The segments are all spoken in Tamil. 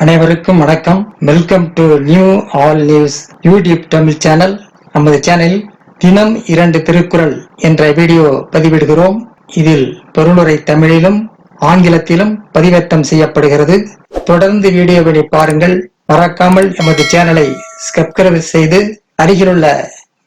அனைவருக்கும் வணக்கம். Welcome to new all news YouTube Tamil channel. நமது சேனலில் தினம் 2 திருக்குறள் என்ற வீடியோ பதிவிடுகிறோம். இதில் பொருளுரை தமிழிலும் ஆங்கிலத்திலும் பதிவேற்றம் செய்யப்படுகிறது. தொடர்ந்து வீடியோவை பாருங்கள். மறக்காமல் எமது சேனலை சப்ஸ்கிரைப் செய்து அருகிலுள்ள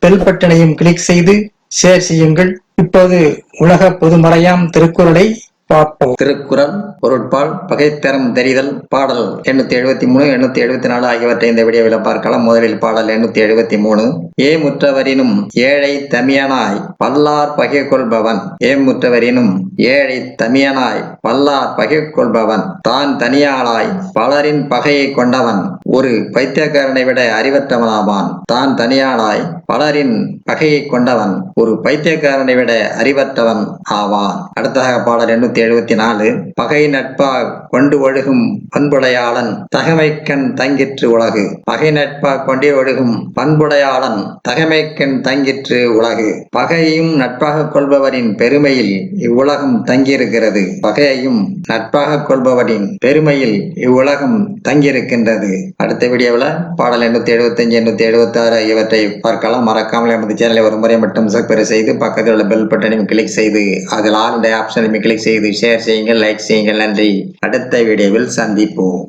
பெல் பட்டனையும் கிளிக் செய்து ஷேர் செய்யுங்கள். இப்போது உலக பொதுமறையாம் திருக்குறளை பார்ப்போம். திருக்குறள் பொருட்பால் பகைத்தரம் தெரிதல் பாடல் 873 874 ஆகியவற்றை இந்த வீடியோவில் பார்க்கலாம். முதலில் பாடல் 873. ஏமுற்றவரினும் ஏழை தமியனாய் பல்லார் பகை கொள்பவன். ஏமுற்றவரினும் ஏழை தமியனாய் பல்லார் பகை கொள்பவன் தான் தனியாளாய் பலரின் பகையை கொண்டவன் ஒரு பைத்தியக்காரனை விட அறிவற்றவனாவான். தான் தனியாளாய் பலரின் பகையை கொண்டவன் ஒரு பைத்தியக்காரனை விட அறிவற்றவன் ஆவான். அடுத்ததாக பாடல் 874. பகை நட்பா கொண்டு ஒழுகும் பண்புடையாளன் தகமைக்கண் தங்கிற்று உலகு. பகை நட்பா கொண்டே ஒழுகும் பண்புடையாளன் தகமைக்கண் தங்கிற்று உலகு. பகையையும் நட்பாக கொள்பவரின் பெருமையில் இவ்வுலகம் தங்கியிருக்கிறது. பகையையும் நட்பாக கொள்பவரின் பெருமையில் இவ்வுலகம் தங்கியிருக்கின்றது. அடுத்த வீடியோவில் பாடல் 875 876 ஆகியவற்றை பார்க்கலாம். மறக்காமல் எமது சேனலை ஒரு முறை மட்டும் சப்ஸ்கிரைப் செய்து பக்கத்தில் உள்ள பெல் பட்டனையும் கிளிக் செய்து அதில் ஆல் ஆப்ஷனையும் கிளிக் செய்து ஷேர் செய்யுங்கள், லைக் செய்யுங்கள். நன்றி. அடுத்த வீடியோவில் சந்திப்போம்.